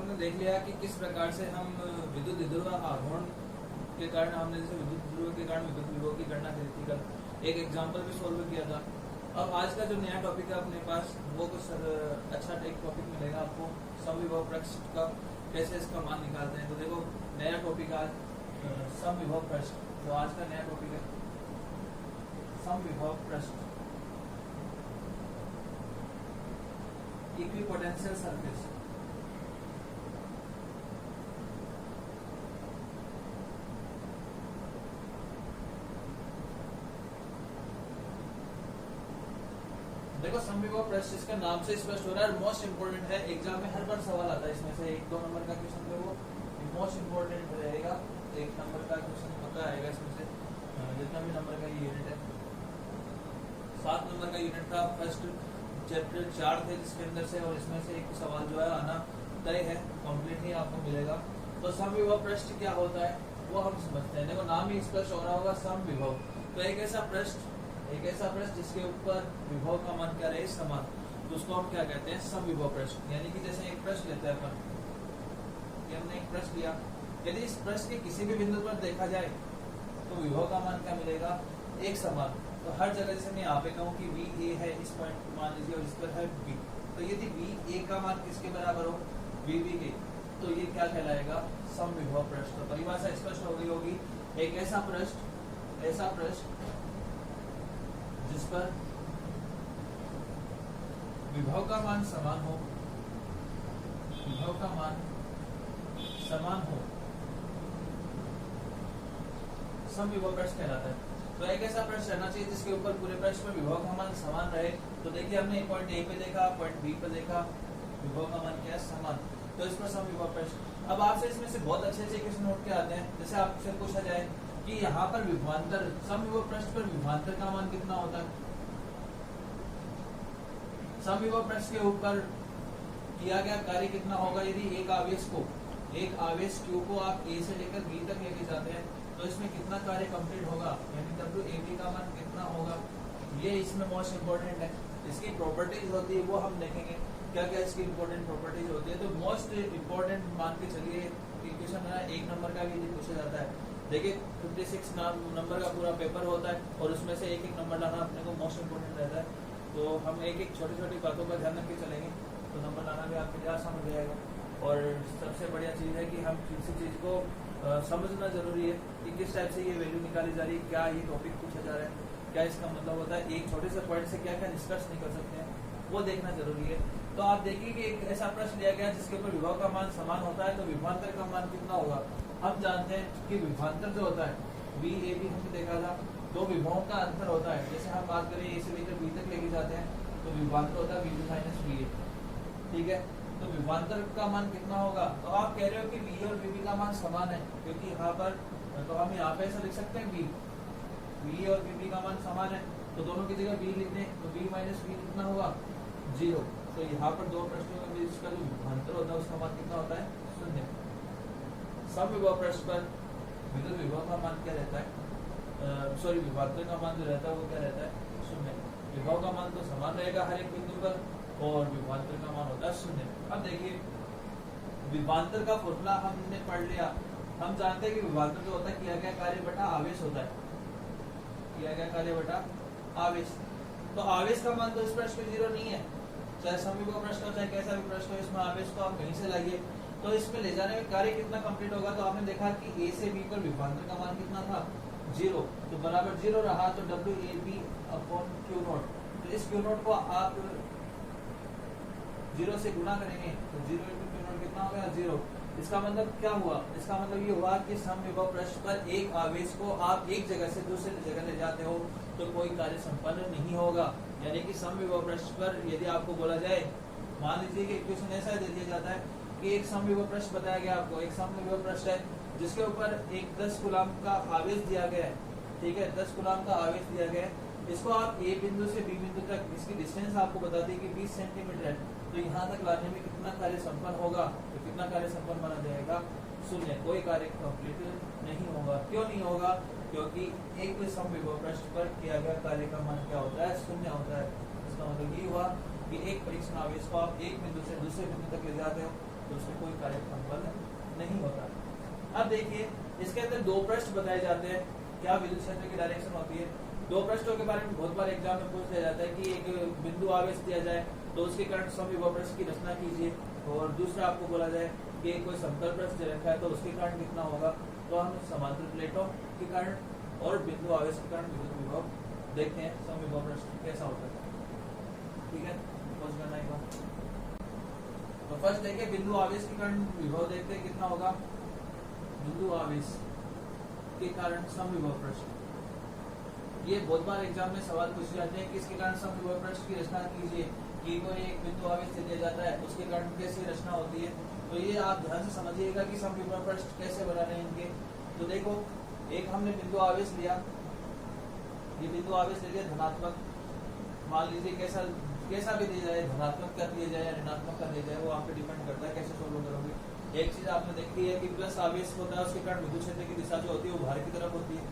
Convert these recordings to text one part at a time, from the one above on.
हमने देख लिया कि किस प्रकार से हम विद्युत विध्रुव आघूर्ण के कारण हमने जैसे विद्युत विध्रुव के कारण विद्युत विभव की गणना करी थी कल, एक एग्जांपल भी सोल्व किया था। अब आज का जो नया टॉपिक है अपने पास वो कुछ अच्छा एक टॉपिक मिलेगा आपको, समविभव पृष्ठ का कैसे इसका मान निकालते हैं। तो देखो नया टॉपिक आज समविभव पृष्ठ, तो आज का नया टॉपिक है समविभव पृष्ठ, इक्विपोटेंशियल सरफेस। देखो समविभव पृष्ठ इसका नाम से स्पष्ट हो रहा है, मोस्ट इंपोर्टेंट है, एग्जाम में हर बार सवाल आता है इसमें से 1-2 नंबर का क्वेश्चन है वो मोस्ट इंपोर्टेंट रहेगा। 1 नंबर का क्वेश्चन पक्का आएगा इसमें से, जितना भी नंबर का ये यूनिट है। 7 नंबर का यूनिट था, फर्स्ट चैप्टर 4 थे जिसके अंदर से, और इसमें से एक सवाल जो है आना तय है, कंप्लीट ही आपको मिलेगा। तो समविभव पृष्ठ क्या होता है वो हम समझते हैं। देखो नाम ही स्पष्ट हो रहा होगा समविभव, तो एक ऐसा पृष्ठ जिसके ऊपर विभव का मान क्या रहे समान, तो उसको हम क्या कहते हैं समविभव पृष्ठ। यानी कि जैसे एक पृष्ठ लेते हैं अपन, ये हमने एक पृष्ठ लिया, यदि इस पृष्ठ के किसी भी बिंदु पर देखा जाए तो विभव का मान क्या मिलेगा एक समान। तो हर जगह जैसे मैं यहाँ पे कहूँ कि वी ए है, इस पॉइंट को मान लीजिए और इस पर है बी, तो यदि वी ए का मान किसके बराबर हो वी बी के, तो ये क्या कहलाएगा समविभव पृष्ठ। तो परिभाषा स्पष्ट हो गई होगी, एक ऐसा पृष्ठ जिस पर विभव का मान समान हो, समविभव पृष्ठ कहलाता है। तो एक ऐसा पृष्ठ रहना चाहिए जिसके ऊपर पूरे पृष्ठ में विभव का मान समान रहे। तो देखिए हमने पॉइंट ए पे देखा, पॉइंट बी पे देखा, विभव का मान क्या है समान, तो इस पर समविभव पृष्ठ। अब आपसे इसमें से बहुत अच्छे क्वेश्चन नोट के आते हैं। जैसे आपसे पूछा जाए कि यहाँ पर विभवांतर, समविभव पृष्ठ पर विभवांतर का मान कितना होता है। समविभव पृष्ठ के ऊपर किया गया कार्य कितना होगा यदि एक आवेश Q को आप A से लेकर B तक लेके जाते हैं, तो इसमें कितना कार्य कंप्लीट होगा, यानी WAB का मान कितना होगा। ये इसमें मोस्ट इंपोर्टेंट है। इसकी प्रॉपर्टीज होती है वो हम देखेंगे क्या क्या इसकी इंपोर्टेंट प्रॉपर्टीज होती है। तो मोस्ट इंपोर्टेंट मान के चलिए क्वेश्चन है, 1 नंबर का भी पूछा जाता है। देखिए 56 नंबर का पूरा पेपर होता है और उसमें से एक नंबर लाना अपने को मोस्ट इंपोर्टेंट रहता है। तो हम एक छोटी बातों पर ध्यान रख के चलेंगे तो नंबर लाना भी आपके लिए आसान हो जाएगा। और सबसे बढ़िया चीज़ है कि हम किसी चीज़ को समझना जरूरी है कि किस टाइप से ये वैल्यू निकाली जा रही है, क्या ये टॉपिक पूछा जा रहा है, क्या इसका मतलब होता है, एक छोटे से पॉइंट से क्या क्या निष्कर्ष निकल सकते हैं वो देखना जरूरी है। तो आप देखिए कि एक ऐसा प्रश्न लिया गया जिसके ऊपर विभव का मान समान होता है, तो विभवांतर का मान कितना होगा। हम जानते हैं कि विभवांतर जो होता है वी ए बी हमने देखा था, दो विभवों का अंतर होता है। जैसे हम बात करें ए से लेकर बी तक लेके जाते हैं तो विभवांतर होता है V B minus V A, ठीक है। तो विभवांतर का मान कितना होगा, तो आप कह रहे हो कि वी और वी का मान समान है, क्योंकि यहाँ पर तो हम यहाँ पे ऐसा लिख सकते हैं वी और वी का मान समान है, तो दोनों की जगह वी लिख दें तो वी माइनस वी कितना होगा 0। तो यहाँ पर दो प्रश्नों के बीच का जो विभवांतर होता है उसका मान कितना होता है 0। समविभव पृष्ठ पर विद्युत विभव का मान क्या रहता है, विभवांतर का मान जो रहता है वो क्या रहता है 0। विभव का मान तो समान रहेगा हर एक बिंदु पर और विभवांतर का मान होता है 0। अब देखिए विभवांतर का फॉर्मूला हमने पढ़ लिया। हम जानते हैं कि विभवांतर जो होता है किया गया कार्य बटा आवेश होता है, किया गया कार्य बटा आवेश। तो आवेश का मान तो इस प्रश्न में 0 नहीं है, चाहे समविभव प्रश्न हो चाहे कैसा भी प्रश्न हो, इसमें आवेश को आप कहीं से लाइए। तो इसमें ले जाने में कार्य कितना कंप्लीट होगा, तो आपने देखा कि A से B पर विभवांतर का मान कितना था 0, तो बराबर 0 रहा, तो WAB अपॉन Q0। तो इस Q0 को आप 0 से गुणा करेंगे तो 0 into Q0 कितना हो गया 0। इसका मतलब क्या हुआ, इसका मतलब ये हुआ कि समविभव पृष्ठ पर एक आवेश को आप एक जगह से दूसरी जगह ले जाते हो तो कोई कार्य संपन्न नहीं होगा। यानी कि समविभव पृष्ठ पर यदि आपको बोला जाए, मान लीजिए कि इक्वेशन ऐसा दे दिया जाता है कि एक समविभव पृष्ठ बताया गया आपको, एक समविभव पृष्ठ है जिसके ऊपर एक 10 कूलम का आवेश दिया गया है, ठीक है, 10 कूलम का आवेश दिया गया है। इसको आप ए बिंदु से बी बिंदु तक, इसकी डिस्टेंस आपको बता दी कि 20 सेंटीमीटर है, तो यहाँ तक लाने में कितना कार्य संपन्न होगा, तो कितना कार्य संपन्न माना जाएगा 0। कोई कार्य कंप्लीट नहीं होगा। क्यों नहीं होगा, क्योंकि एक समविभव पृष्ठ पर किया गया कार्य का मान क्या होता है 0 होता है। इसका मतलब ये हुआ कि एक परीक्षण आवेश को आप एक बिंदु से दूसरे बिंदु तक ले जाते हो तो उसमें कोई कार्य संपन्न नहीं होता। अब देखिए इसके अंदर दो पृष्ठ बताए जाते हैं, क्या विद्युत क्षेत्र की डायरेक्शन होती है। दो पृष्ठों के बारे में बहुत बार एग्जाम में पूछ लिया जाता है कि एक बिंदु आवेश दिया जाए तो उसके कारण समविभव पृष्ठ की रचना कीजिए, और दूसरा आपको बोला जाए कि कोई समतल पृष्ठ रखा है तो उसके कारण कितना होगा। तो हम समांतर प्लेटों के कारण और बिंदु आवेश के कारण विद्युत विभव देखते हैं समविभव पृष्ठ कैसा होता है। ठीक है, समझ करना एक बार। तो फर्स्ट देखिए बिंदु आवेश के कारण विभव देखते हैं कितना होगा। बिंदु आवेश के कारण समविभव पृष्ठ, ये बहुत बार एग्जाम में सवाल पूछे जाते हैं कि इसके कारण समविभव पृष्ठ की रचना कीजिए, कि कोई एक बिंदु आवेश दिया जाता है उसके कारण कैसे रचना होती है। तो ये आप ध्यान से समझिएगा कि समविभव पृष्ठ कैसे बनाने हैं इनके। तो देखो एक हमने बिंदु आवेश लिया, ये बिंदु आवेश ले लिया धनात्मक, मान लीजिए कैसा भी दिया जाए, धनात्मक कर दिया जाए या ऋणात्मक कर दिया जाए, वो आप पे डिपेंड करता है कैसे सोल्व करोगे। एक चीज आपने देखी है कि प्लस आवेश होता है उसके कारण विद्युत क्षेत्र की दिशा जो होती है वो बाहर की तरफ होती है,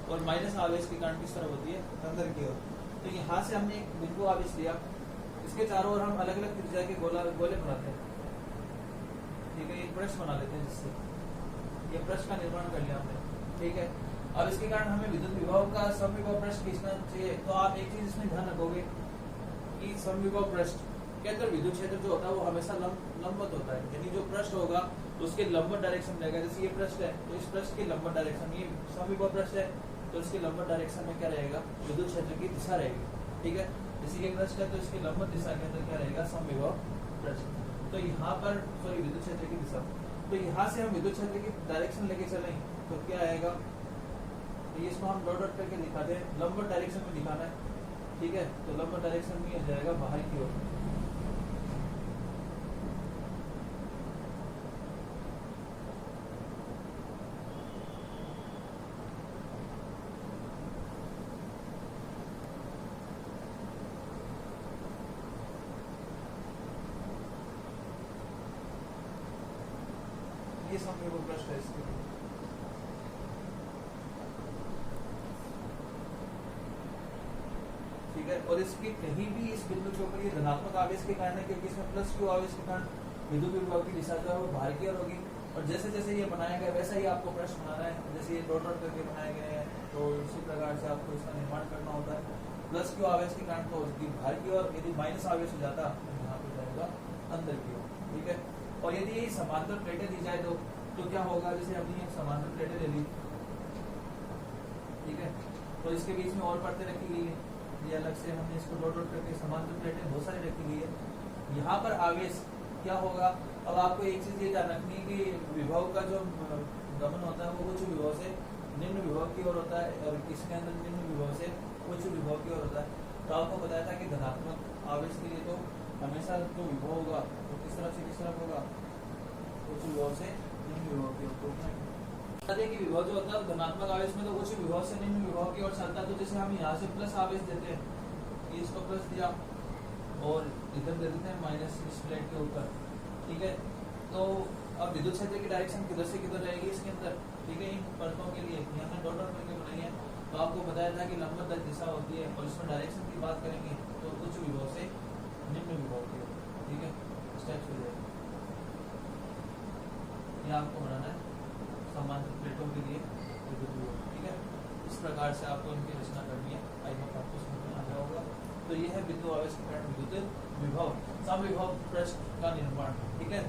और माइनस आवेश के कारण किस तरफ होती है, अंदर की ओर। तो यहाँ से हमने एक बिंदु आवेश लिया, इसके चारों ओर हम अलग अलग त्रिज्या के गोले बनाते हैं। ठीक है, एक पृष्ठ बना लेते हैं जिससे ये पृष्ठ का निर्माण कर लिया हमने। ठीक है, अब इसके कारण हमें विद्युत विभव का समविभव पृष्ठ खींचना चाहिए। तो आप एक चीज इसमें ध्यान रखोगे कि समविभव पृष्ठ के अंदर विद्युत क्षेत्र जो होता है वो हमेशा लंबवत होता है, यानी जो पृष्ठ होगा उसके लंबवत डायरेक्शन रहेगा। जैसे ये पृष्ठ है तो इस पृष्ठ की लंबवत डायरेक्शन, ये समविभव पृष्ठ है तो इसके लंबवत डायरेक्शन में क्या रहेगा, विद्युत क्षेत्र की दिशा रहेगी। ठीक है, इसी के पृष्ठ है तो इसकी लंबवत दिशा के अंदर क्या रहेगा, समविभव पृष्ठ। तो यहाँ पर सॉरी विद्युत क्षेत्र की दिशा, तो यहाँ से हम विद्युत क्षेत्र की डायरेक्शन लेके चलें तो क्या आएगा, तो इसको हम डॉट डॉट करके दिखाते हैं, लंबवत डायरेक्शन में दिखाना है। ठीक है, तो लंबवत डायरेक्शन में आ जाएगा बाहर की ओर। ये समविभव पृष्ठ है इसके। ठीक है, और इसके कहीं भी इस बिंदु के ऊपर ये धनात्मक आवेश के कारण है, क्योंकि इसमें प्लस क्यू आवेश के कारण विद्युत विभव की दिशा जो है वो बाहर की ओर होगी। और जैसे जैसे ये बनाया गया वैसा ही आपको पृष्ठ बनाना है, जैसे ये डॉट डॉट करके बनाए गए हैं तो इसी प्रकार से आपको इसका निर्माण करना होता है। प्लस क्यू आवेश के कारण तो उसकी बाहर की ओर, यदि माइनस आवेश हो जाता तो यहाँ पे जाएगा अंदर की ओर। ठीक है, और यदि ये समांतर प्लेटें दी जाए तो क्या होगा, जैसे हमने ये समांतर प्लेटें ले ली। ठीक है, तो इसके बीच में और परतें रखी गई है, ये अलग से हमने इसको डॉट डॉट करके समांतर प्लेटें बहुत सारी रखी गई है। यहाँ पर आवेश क्या होगा, अब आपको एक चीज ये ध्यान रखनी है कि विभव का जो गमन होता है वो उच्च विभव से निम्न विभव की ओर होता है, और इसके अंदर निम्न विभव से उच्च विभव की ओर होता है। तो आपको बताया था कि धनात्मक आवेश के लिए तो हमेशा जो विभव होगा वो किस तरफ से किस तरफ होगा, उच्च विभव से निम्न विभव की ओर। कि विभव जो होता है धनात्मक आवेश में तो उच्च विभव से निम्न विभव की ओर चलता है। तो जैसे हम यहाँ से प्लस आवेश देते हैं, इसको प्लस दिया और इधर दे देते हैं माइनस इस प्लेट के ऊपर। ठीक है, तो अब विद्युत क्षेत्र की डायरेक्शन किधर से किधर रहेगी इसके अंदर। ठीक है, इन परतों के लिए यहाँ डॉट डॉट करके बनाई है। तो आपको बताया था कि लंबवत दिशा होती है, और इसमें डायरेक्शन की बात करेंगे तो उच्च विभव से निम्न विभव की ओर। ठीक है, स्टेप्स हो जाएगा, ये आपको बनाना है समांतर प्लेटों के लिए विद्युत विभव। ठीक है, इस प्रकार से आपको इनकी रचना करनी है। आई होप आपको समझ में आ गया होगा। तो ये है बिंदु आवेश के कारण विद्युत विभव, समविभव पृष्ठ का निर्माण। ठीक है,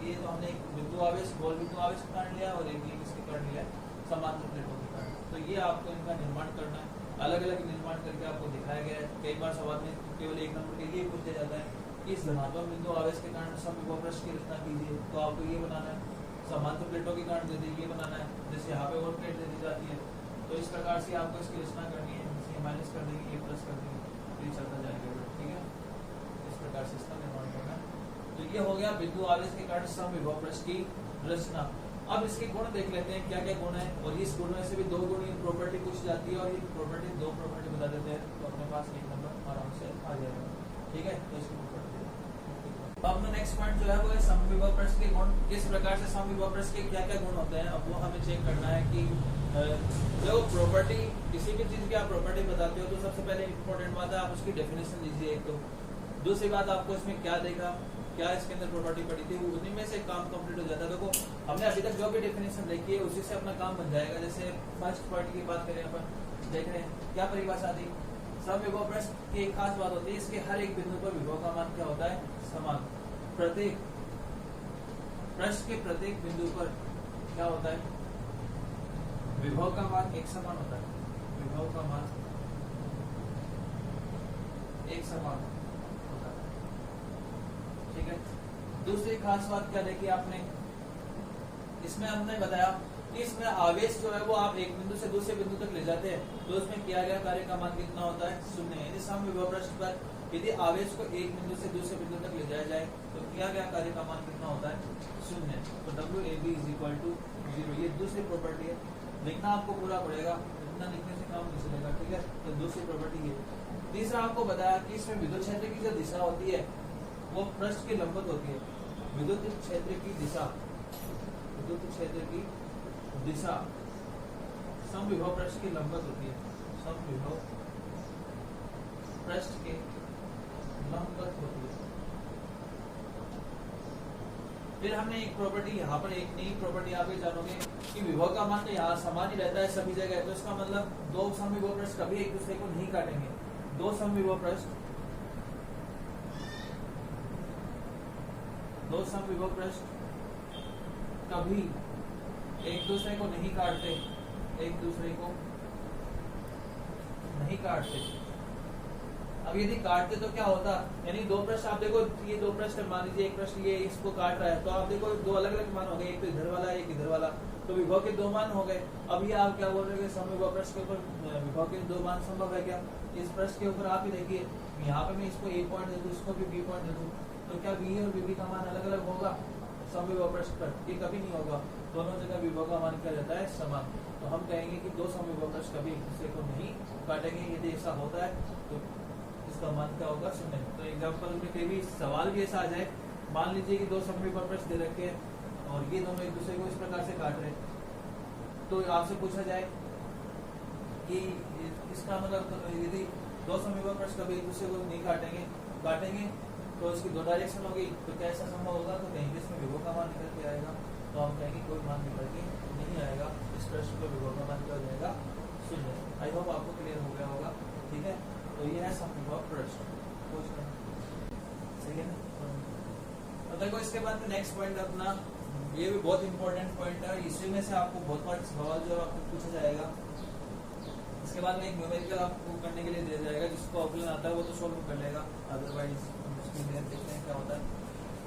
ये तो हमने एक बिंदु आवेश, गोल बिंदु आवेश के कारण लिया, और एक इसके कारण लिया समांतर प्लेटों के कारण। तो ये आपको इनका निर्माण करना है, अलग अलग निर्माण करके आपको दिखाया गया है। कई बार सवाल में केवल एक नंबर के लिए पूछ दिया जाता है कि इस धनात्मक बिंदु आवेश के कारण समविभव पृष्ठ की रचना कीजिए, तो आपको ये बनाना है। समांतर प्लेटों के कारण दे दी, ये बनाना है। जैसे यहाँ पे और प्लेट दे दी जाती है, तो इस प्रकार से आपको इसकी रचना करनी है। जैसे माइनस कर देंगे, ये प्लस कर देंगे, तो ये चलता जाएगा। ठीक है, इस प्रकार से इसका निर्माण करना है। तो ये हो गया बिंदु आवेश के कारण समविभव पृष्ठ की रचना। अब इसके गुण देख लेते हैं, क्या क्या गुण है, और इस गुण में से भी दो गुण की प्रॉपर्टी पूछ जाती है, और ये प्रॉपर्टी दो प्रॉपर्टी बता देते हैं, तो अपने पास एक नंबर आराम से आ जाएगा। ठीक है, तो इसकी अब अपना नेक्स्ट पॉइंट जो है वो है समविभव पृष्ठ के गुण। किस प्रकार से समविभव पृष्ठ के क्या क्या गुण होते हैं, अब वो हमें चेक करना है कि जो प्रॉपर्टी, किसी भी चीज की आप प्रॉपर्टी बताते हो तो सबसे पहले इंपॉर्टेंट बात है आप उसकी डेफिनेशन लीजिए एक। तो दूसरी बात आपको इसमें क्या देगा, क्या इसके अंदर प्रॉपर्टी पड़ी थी, उन्हीं में से काम कंप्लीट हो जाता है। देखो हमने अभी तक जो भी डेफिनेशन देखी है उसी से अपना काम बन जाएगा। जैसे फर्स्ट पार्ट की बात करें अपन, देख रहे हैं क्या परिभाषा थी, समविभव पृष्ठ की एक खास बात होती है, इसके हर एक बिंदु पर विभव का मान क्या होता है, समान। प्रत्येक पृष्ठ के प्रत्येक बिंदु पर क्या होता है, विभव का मान एक समान होता है, विभव का मान एक समान होता है। ठीक है। दूसरी खास बात क्या देखी आपने, इसमें हमने बताया कि इसमें आवेश जो है वो आप एक बिंदु से दूसरे बिंदु तक ले जाते हैं तो उसमें किया गया कार्य का मान कितना होता है, शून्य। यानी समविभव पृष्ठ पर यदि आवेश को एक बिंदु से दूसरे बिंदु तक ले जाया जाए तो किया गया कार्य का मान कितना होता है, शून्य। तो WAB = 0, ये दूसरी प्रॉपर्टी है। लिखना आपको पूरा पड़ेगा, इतना लिखने से काम नहीं चलेगा। ठीक है, तो दूसरी प्रॉपर्टी ये। तीसरा आपको बताया कि इसमें विद्युत क्षेत्र की जो दिशा होती है वो पृष्ठ के लंबवत होती है। विद्युत क्षेत्र की दिशा, विद्युत क्षेत्र की दिशा समविभव पृष्ठ की लंबवत होती है, समविभव पृष्ठ के लंबवत होती है। फिर हमने एक प्रॉपर्टी यहाँ पर, एक नई प्रॉपर्टी आप ये जानोगे कि विभव का मान तो यहाँ समान ही रहता है सभी जगह। तो इसका मतलब दो समविभव पृष्ठ कभी एक दूसरे को नहीं काटेंगे। दो समविभव पृष्ठ, दो समविभव पृष्ठ कभी एक दूसरे को नहीं काटते, एक दूसरे को नहीं काटते। अब यदि काटते तो क्या होता, यानी दो पृष्ठ आप देखो, ये दो पृष्ठ मान लीजिए, एक पृष्ठ ये इसको काट रहा है तो आप देखो दो अलग अलग मान हो गए, एक तो इधर वाला एक इधर वाला, तो विभव के दो मान हो गए। अब ये आप क्या बोल रहे हो, समविभव पृष्ठ के ऊपर विभव के दो मान संभव है क्या? इस पृष्ठ के ऊपर आप ही देखिए, यहाँ पे मैं इसको A पॉइंट दे दूं, इसको भी B पॉइंट दे दूं, तो क्या B और BB का मान अलग अलग होगा समविभव पृष्ठ पर? ये कभी नहीं होगा। दोनों जगह विभव का मान क्या रहता है, समान। तो हम कहेंगे कि दो समविभव पृष्ठ कभी एक दूसरे को नहीं काटेंगे। यदि ऐसा होता है तो इसका मान क्या होगा, शून्य। तो एग्जाम्पल में कहीं भी सवाल भी ऐसा आ जाए, मान लीजिए कि दो समविभव पृष्ठ दे रखे हैं और ये दोनों एक दूसरे को इस प्रकार से काट रहे हैं, तो आपसे पूछा जाए कि इसका मतलब यदि दो समविभव पृष्ठ कभी एक दूसरे को नहीं काटेंगे तो इसकी दो डायरेक्शन होगी, तो क्या ऐसा संभव होगा? तो कहीं भी इसमें विभव का मान निकल के आएगा, तो हम कहेंगे कोई मान निकल के नहीं आएगा, इस प्रश्न पर विभव का मान क्या हो जाएगा, शून्य। आई होप आपको क्लियर हो गया होगा। ठीक है, तो ये है समविभव पृष्ठ, सही है ना। तो देखो इसके बाद नेक्स्ट पॉइंट अपना, ये भी बहुत इंपॉर्टेंट पॉइंट है, इसी में से आपको बहुत बार सवाल जो आपको पूछा जाएगा। इसके बाद में एक न्यूमेरिकल आपको करने के लिए दिया जाएगा, जिसको ऑफलाइन आता है वो तो सोल्व कर लेगा, अदरवाइज देखते हैं क्या होता है।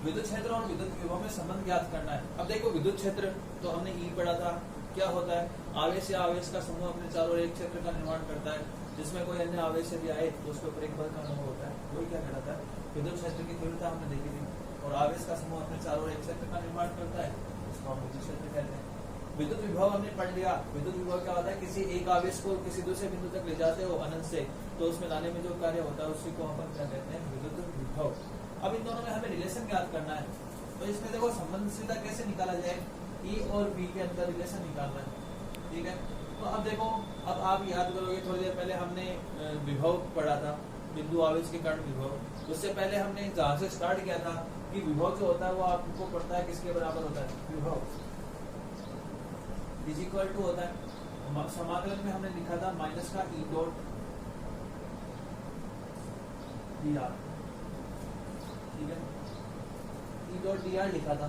विद्युत क्षेत्र और विद्युत विभव में संबंध ज्ञात करना है। अब देखो विद्युत क्षेत्र तो हमने ई पढ़ा था, क्या होता है, आवेश या आवेश का समूह अपने चारों ओर एक क्षेत्र का निर्माण करता है, जिसमें कोई अन्य आवेश यदि आए तो उसके ऊपर एक बल का अनुभव होता है, वही क्या कहलाता है, विद्युत क्षेत्र की तीव्रता हमने देखी थी। और आवेश का समूह अपने चारों ओर एक क्षेत्र का निर्माण करता है, उसको हम विद्युत क्षेत्र कहते हैं। विद्युत विभव हमने पढ़ लिया। विद्युत विभव क्या होता है, किसी एक आवेश को किसी दूसरे बिंदु तक ले जाते हो अनंत से, तो उसमें लाने में जो कार्य होता है उसी को अपन क्या कहते हैं, विद्युत विभव। अब इन दोनों में हमें रिलेशन ज्ञात करना है, तो इसमें देखो संबंध सीधा कैसे निकाला जाए, ई और बी के अंदर रिलेशन निकालना है। ठीक है, तो अब देखो, अब आप याद करोगे थोड़ी देर पहले हमने विभव पढ़ा था, बिंदु आवेश के कारण विभव। उससे पहले हमने जहां से स्टार्ट किया था कि विभव जो होता है वो आपको पड़ता है किसके बराबर होता है, विभव इज इक्वल टू होता है, समाकलन में हमने लिखा था माइनस का ई डॉट डी आर। ठीक है, ई डॉट डी आर लिखा था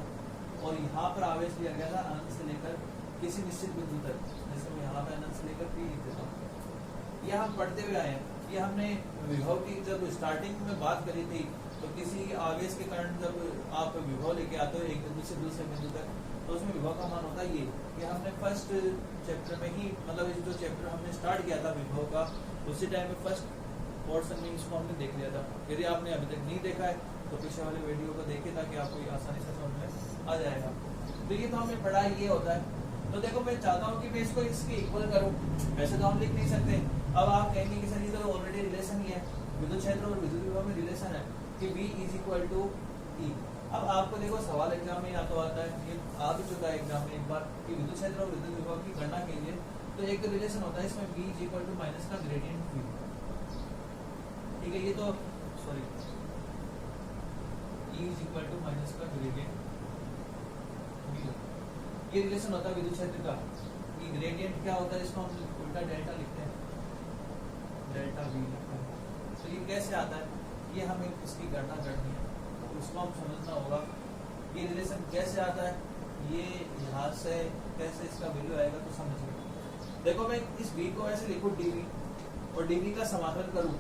और यहाँ पर आवेश दिया गया था अनंत से लेकर किसी निश्चित बिंदु तक, जैसे मैं यहाँ पे अनंत से लेकर पी लिख देता हूँ। ये हम पढ़ते हुए आए हैं। ये हमने विभव की जब स्टार्टिंग में बात करी थी, तो किसी आवेश के कारण जब आप विभव लेके आते हो एक बिंदु से दूसरे बिंदु तक, तो उसमें विभव का मान होता है ये हमने फर्स्ट चैप्टर में ही, मतलब जो चैप्टर हमने स्टार्ट किया था विभव का, उसी टाइम में फर्स्ट पोर्शन में इसको हमने देख लिया था। यदि आपने अभी तक नहीं देखा है तो पीछे वाले वीडियो को देखे ताकि आपको आसानी से समझ में आ जाएगा। तो ये तो हमने पढ़ा, ये होता है। तो देखो मैं चाहता हूँ कि मैं इसको इसके इक्वल करूँ, वैसे तो हम लिख नहीं सकते। अब आप कहेंगे कि सर ये तो ऑलरेडी रिलेशन ही है, विद्युत क्षेत्र और विद्युत विभव में रिलेशन है कि V is equal to E। अब आपको देखो सवाल एग्जाम में या तो आता है, ये आ भी चुका है एग्जाम में एक बार, कि विद्युत क्षेत्र और विद्युत विभव की गणना कीजिए, तो एक रिलेशन होता है इसमें V is equal to minus का ग्रेडियंट V। ठीक है, ये तो sorry E is equal to minus का ग्रेडियंट V। ये रिलेशन होता है विद्युत क्षेत्र का। ये ग्रेडियंट क्या होता है, इसको हम उल्टा डेल्टा लिखते हैं, डेल्टा V लिखते हैं। तो ये कैसे आता है, ये हमें इसकी गणना करनी है, तो उसको हम समझना होगा। ये रिलेशन कैसे आता है, ये यहाँ से कैसे इसका वैल्यू आएगा, तो समझिए। देखो मैं इस V को ऐसे लिखूँ dV और dV का समाकलन करूँ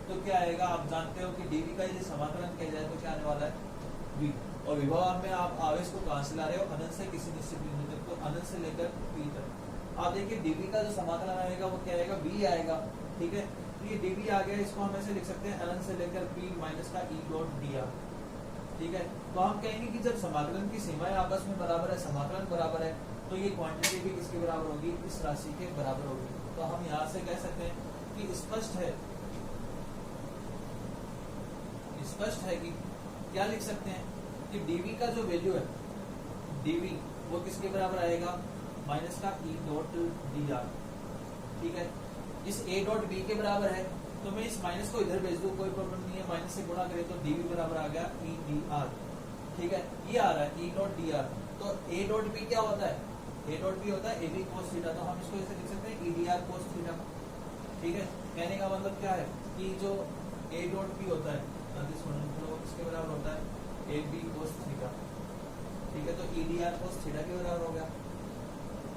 तो क्या आएगा, आप जानते हो कि dV का यदि समाकलन किया जाए तो क्या आने वाला है V। और विभव में आप आवेश को कहां से ला रहे हो, अनंत से किसी निश्चित बिंदु तक, तो अनंत से लेकर P तक। आप देखिए dV का जो समाकलन आएगा वो क्या आएगा, V आएगा। ठीक है, तो ये dV आ गया, इसको हम ऐसे लिख सकते हैं अनंत से लेकर P माइनस का E डॉट dr। ठीक है, तो हम कहेंगे कि जब समाकलन की सीमाएं आपस में बराबर है, समाकलन बराबर है, तो ये क्वांटिटी भी किसके बराबर होगी, इस राशि के बराबर होगी। तो हम यहाँ से कह सकते हैं कि स्पष्ट है कि क्या लिख सकते हैं कि dV का जो वैल्यू है, dV वो किसके बराबर आएगा, माइनस का E डॉट dr। ठीक है, इस A डॉट B के बराबर है, तो मैं इस माइनस को इधर भेज दूं, कोई प्रॉब्लम नहीं है, माइनस से गुणा करें तो dV बराबर आ गया E dr। ठीक है, ये आ रहा है E डॉट dr। तो A डॉट B क्या होता है, A डॉट B होता है AB cos थीटा, तो हम इसको ऐसे लिख सकते हैं E dr cos थीटा। ठीक है, कहने का मतलब क्या है कि जो A डॉट B होता है इसके बराबर होता है AB cos थीटा। ठीक है, तो E dr cos थीटा के बराबर हो गया।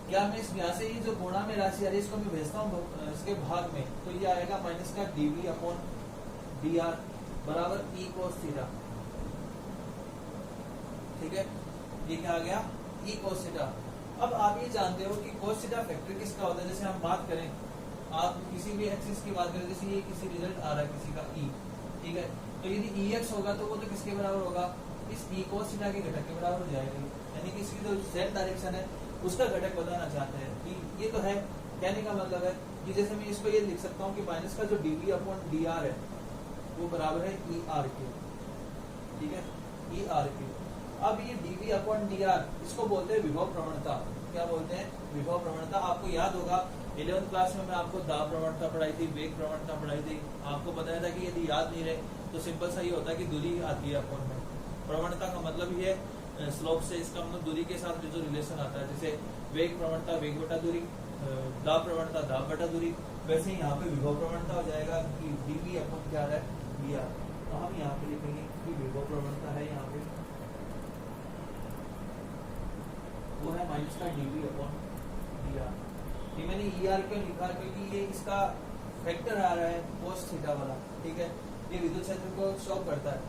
क्या मैं इस यहाँ से ये जो गुणा में राशि आ रही है इसको मैं भेजता हूँ इसके भाग में, तो ये आएगा माइनस का dV अपॉन dr बराबर E cos थीटा। ठीक है, ये क्या आ गया, E cos थीटा। अब आप ये जानते हो कि cos थीटा फैक्टर किसका होता है, जैसे हम बात करें, आप किसी भी एक्सिस की बात करें, जैसे ये किसी रिजल्ट आ रहा है किसी का E। ठीक है, तो यदि EX होगा तो वो तो किसके बराबर होगा, इस E cos थीटा के घटक के बराबर हो जाएगा। यानी कि इसकी जो Z डायरेक्शन है उसका घटक बताना चाहते हैं कि ये तो है। कहने का मतलब है कि जैसे मैं इसको ये लिख सकता हूँ कि माइनस का जो dV अपॉन dr है वो बराबर है ER के। ठीक है, ER के। अब ये dV अपॉन dr इसको बोलते हैं विभव प्रवणता। क्या बोलते हैं, विभव प्रवणता। आपको याद होगा 11th क्लास में मैं आपको दाब प्रवणता पढ़ाई थी, वेग प्रवणता पढ़ाई थी, आपको बताया था कि यदि याद नहीं रहे तो सिंपल सा ये होता है कि दूरी आती है अपॉन में। प्रवणता का मतलब ये स्लोप से, इसका मतलब दूरी के साथ जो रिलेशन आता है, जैसे वेग प्रवणता वेग बटा दूरी, दाब प्रवणता दाब बटा दूरी, वैसे ही यहाँ पे विभव प्रवणता हो जाएगा कि dV अपॉन क्या है dr। तो हम यहाँ पे लिखेंगे कि विभव प्रवणता है यहाँ पे वो है माइनस का dV अपॉन dr। ये मैंने ER क्यों लिखा, क्योंकि ये इसका फैक्टर आ रहा है cos थीटा वाला। ठीक है, ये विद्युत क्षेत्र को शो करता है।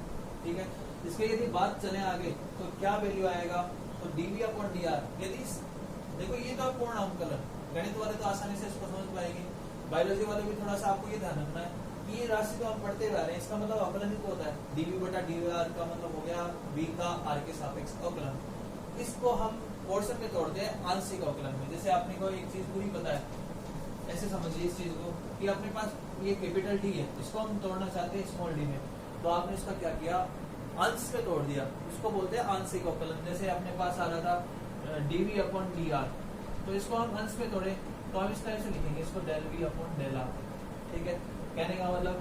ठीक है, इसके यदि बात चले आगे तो क्या वैल्यू आएगा, तो dV अपॉन dr। यदि देखो ये तो पूर्ण अवकलन, गणित वाले तो आसानी से इसको समझ पाएंगे, बायोलॉजी वाले भी थोड़ा सा आपको ये ध्यान रखना है कि ये राशि तो हम पढ़ते रह रहे हैं, इसका मतलब अवकलन ही तो होता है। dV बटा dr का मतलब हो गया V का R के सापेक्ष अवकलन। इसको हम पोर्शन में तोड़ते हैं आंशिक अवकलन में। जैसे आपने को एक चीज पूरी पता है, ऐसे समझिए इस चीज को कि अपने पास ये कैपिटल D है, इसको हम तोड़ना चाहते हैं स्मॉल d में, तो आपने इसका क्या किया, अंश में तोड़ दिया, इसको बोलते हैं आंशिक अवकलन। जैसे अपने पास आ रहा था dV अपॉन dr, तो इसको हम अंश में तोड़े तो हम इस तरह से लिखेंगे इसको del V upon del r। ठीक है, कहने का मतलब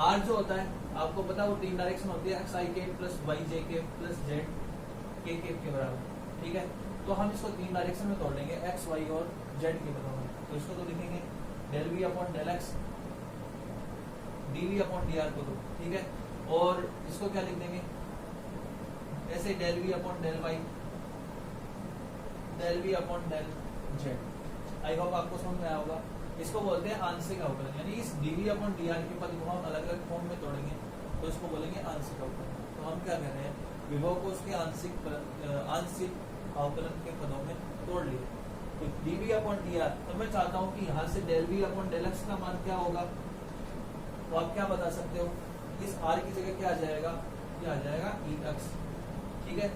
r जो होता है आपको पता है वो 3 डायरेक्शन होती है, xi के प्लस yj के प्लस z के बराबर। ठीक है, तो हम इसको 3 डायरेक्शन में तोड़ लेंगे, x y और z के बराबर। तो इसको तो लिखेंगे del V upon del x dV upon dr को तो। ठीक है, और इसको क्या लिख देंगे ऐसे del V upon del y del V upon del z। आई होप आपको समझ में आया होगा। इसको बोलते हैं आंशिक अवकलन, यानी इस dV अपॉन dr के पद को हम अलग अलग फॉर्म में तोड़ेंगे तो इसको बोलेंगे आंशिक अवकलन। तो हम क्या कर रहे हैं, विभव को उसके आंशिक अवकलन के पदों में तोड़ लिए। तो dV अपॉन dr, तो मैं चाहता हूँ कि यहाँ से del V upon del x का मान क्या होगा, तो आप क्या बता सकते हो, इस r की जगह क्या आ जाएगा, ये आ जाएगा EX। ठीक है,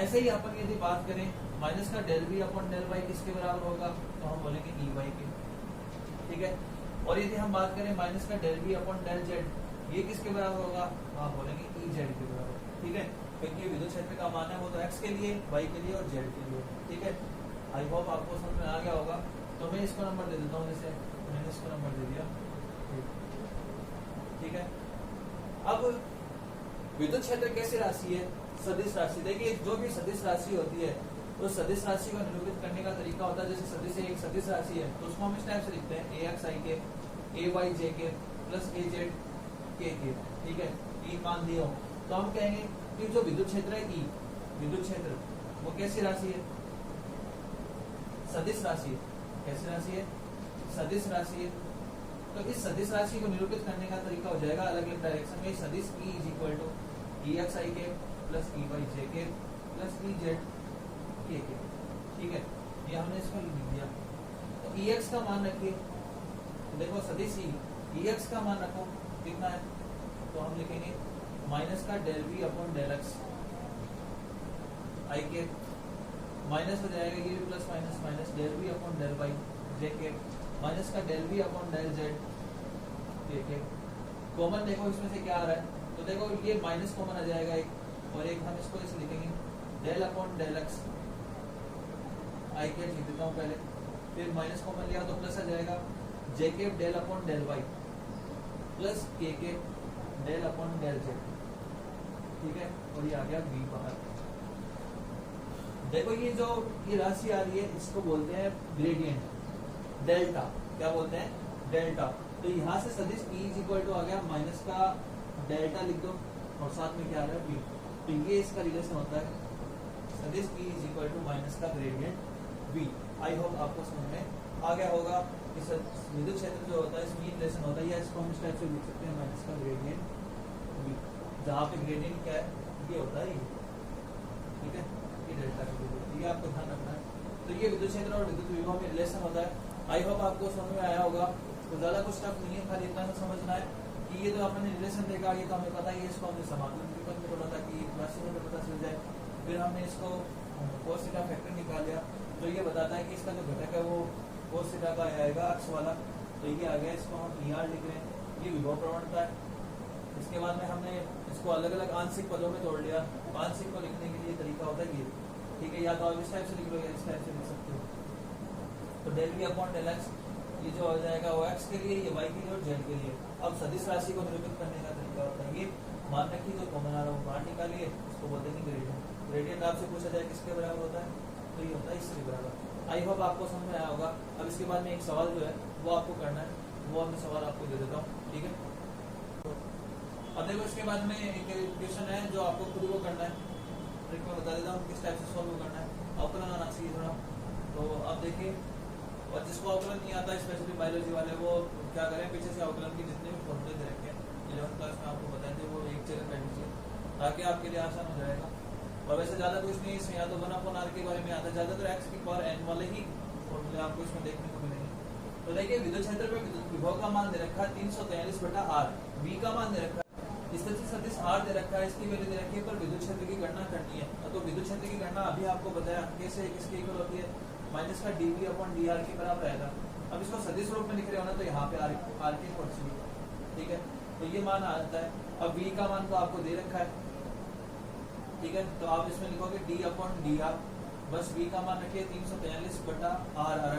ऐसे ही अपन यदि बात करें माइनस का del V upon del y किसके बराबर होगा, तो हम बोलेंगे EY के। ठीक है, और यदि हम बात करें माइनस का del V upon del z, ये किसके बराबर होगा, तो हम बोलेंगे EZ के बराबर। ठीक है, क्योंकि विद्युत क्षेत्र का मान है वो तो x के लिए, y के लिए और z के लिए। ठीक है, आई होप आपको समझ में आ गया होगा। तो मैं इसको नंबर दे देता हूँ, जैसे मैंने इसको नंबर दे दिया। ठीक है, अब विद्युत क्षेत्र कैसी राशि है? सदिश राशि। देखिए जो भी सदिश राशि होती है तो सदिश राशि को निरूपित करने का तरीका होता है, जैसे सदिश एक सदिश राशि है तो उसको हम इस टाइप से लिखते हैं ax i k ay j k plus az k k, ठीक है। ई मान दिए हो तो हम कहेंगे कि जो विद्युत क्षेत्र है ई, विद्युत क्षेत्र वो कैसी राशि है? सदिश राशि है। कैसी राशि है? सदिश राशि है। तो इस सदिश राशि को निरूपित करने का तरीका हो जाएगा अलग अलग डायरेक्शन में। सदिश E is equal to ex i k plus e y j k plus e z k k, ठीक है। ये हमने इसको लिख दिया। तो ex का मान रखिए, देखो सदिश ex का मान रखो कितना है, तो हम लिखेंगे माइनस का del v upon del x i k, minus हो जाएगा ये भी plus minus minus del v upon del y j k, minus का del v upon del z k k। Common देखो इसमें से क्या आ रहा है, तो देखो ये माइनस कॉमन आ जाएगा एक, और एक हम इसको ऐसे लिखेंगे del upon del x i k लिख देता हूँ पहले, फिर माइनस कॉमन लिया तो प्लस आ जाएगा j k del upon del y plus k k del upon del z, ठीक है। और ये आ गया v बाहर। देखो ये जो ये राशि आ रही है इसको बोलते हैं ग्रेडियंट, डेल्टा। क्या बोलते हैं? डेल्टा। तो यहाँ से सदिश E इज इक्वल टू आ गया माइनस का डेल्टा लिख दो और साथ में क्या आ रहा है v, तो ये इसका रिलेशन होता है सदिश E is equal to minus का ग्रेडियंट v। आई होप आपको समझ में आ गया होगा। इस विद्युत क्षेत्र जो होता है इसमें रिलेशन होता है, या इसको हम इस टाइप से लिख सकते हैं माइनस का ग्रेडियंट v, जहाँ पे ग्रेडियंट क्या है ये होता है ये, ठीक है। ये डेल्टा का ग्रेडियंट, ये आपको ध्यान रखना है। तो ये विद्युत क्षेत्र और विद्युत विभव में रिलेशन होता है। आई होप आपको समझ में आया होगा। तो ज्यादा कुछ टफ नहीं है, खाली इतना समझना है कि ये जो आपने रिलेशन देखा ये तो हमें पता ही है, इसको हमने समाकलन विकल्प में बोला था कि राशि में पता चल जाए। फिर हमने इसको cos थीटा फैक्टर निकाल लिया, तो ये बताता है कि इसका जो घटक है वो cos थीटा का आएगा अक्ष वाला, तो ये आ गया। इसको हम ER लिख रहे हैं, ये विभव प्रवणता है। इसके बाद में हमने इसको अलग अलग आंशिक पदों में तोड़ लिया। आंशिक को लिखने के लिए तरीका होता है ये, ठीक है। या तो आप इस टाइप से लिख लो या इस टाइप से लिख सकते हो। तो del v upon del x ये जो हो जाएगा वो x के लिए, ये y के लिए और z के लिए। अब सदिश राशि को निरूपित करने का तरीका होता है ये, मान रखिए जो कॉमन आ रहा है बाहर निकालिए, इसको बोलते हैं ग्रेडियंट। ग्रेडियंट आपसे पूछा जाए किसके बराबर होता है, तो ये होता है इसके बराबर। आई होप आपको समझ में आया होगा। अब इसके बाद में एक सवाल जो है वो आपको करना है, वो मैं सवाल आपको दे देता हूँ, ठीक है। अब देखो इसके बाद में एक क्वेश्चन है जो आपको खुद को करना है, ट्रिक में बता देता हूँ किस टाइप से सॉल्व करना है। अवकलन आना चाहिए थोड़ा, तो अब देखिए, और जिसको अवकलन नहीं आता स्पेशली बायोलॉजी वाले वो क्या करें, पीछे से अवकलन के जितने भी फॉर्मूले दे रखे हैं 11th क्लास में आपको बताए थे वो एक जगह कर लीजिए ताकि आपके लिए आसान हो जाएगा। और वैसे ज्यादा कुछ नहीं इसमें, या तो 1/r के बारे में आता है, ज्यादातर x की पावर n वाले ही फॉर्मूले आपको इसमें देखने को मिलेंगे। तो देखिए विद्युत क्षेत्र में विद्युत विभव का मान दे रखा है 343/r, v का मान दे रखा है, इस तरह से सदिश r दे रखा है, इसकी वैल्यू दे रखी है, पर विद्युत क्षेत्र की गणना करनी है। तो विद्युत क्षेत्र की गणना अभी आपको बताया कैसे, किसके इक्वल होती है, माइनस का dv अपॉन dr के बराबर आएगा। अब इसको सदिश रूप में लिख रहे हो ना, तो यहाँ पे r के पहुंची, ठीक है। तो ये मान आता है। अब v का मान तो आपको दे रखा है, ठीक है। तो आप इसमें लिखोगे d अपॉन dr, बस v का मान रखिए 343/r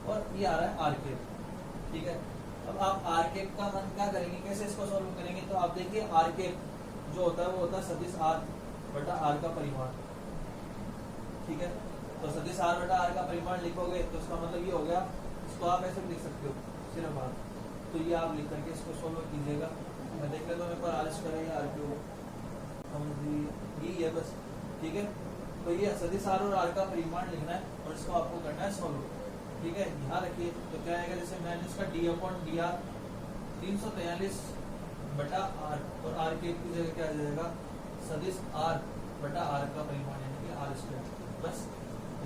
और ये आ रहा है r के, ठीक है। अब आप r के का मान क्या करेंगे, कैसे इसको सॉल्व करेंगे, तो आप देखिए r के जो होता है वो होता है सदिश r/r का परिमाण, ठीक है। तो सदिश r/r का परिमाण लिखोगे तो उसका मतलब ये हो गया, इसको आप ऐसे भी लिख सकते हो सिर्फ r, तो ये आप लिख करके इसको सॉल्व कीजिएगा। मैं देख लेता हूँ एक बार r स्क्वायर है r क्यूब, ये है बस, ठीक है। तो ये सदिश r और r का परिमाण लिखना है और इसको आपको करना है सॉल्व, ठीक है। यहाँ रखिए तो क्या आएगा, जैसे मैंने इसका d अपॉन dr 343/r और r के की जगह क्या आ जाएगा सदिश r/r का परिमाण यानी कि r स्क्वायर। बस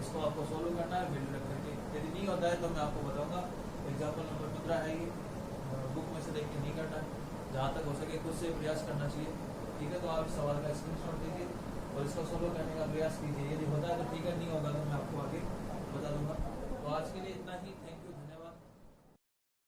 इसको आपको सॉल्व करना है वैल्यू रख करके। यदि नहीं होता है तो मैं आपको बताऊंगा, एग्जाम्पल नंबर 15 है ये, बुक में से देख के नहीं करना है, जहाँ तक हो सके खुद से प्रयास करना चाहिए, ठीक है। तो आप सवाल का स्क्रीनशॉट दीजिए और इसको सॉल्व करने का प्रयास कीजिए। यदि होता है तो ठीक है, नहीं होगा तो मैं आपको आगे बता दूंगा। तो आज के लिए इतना ही।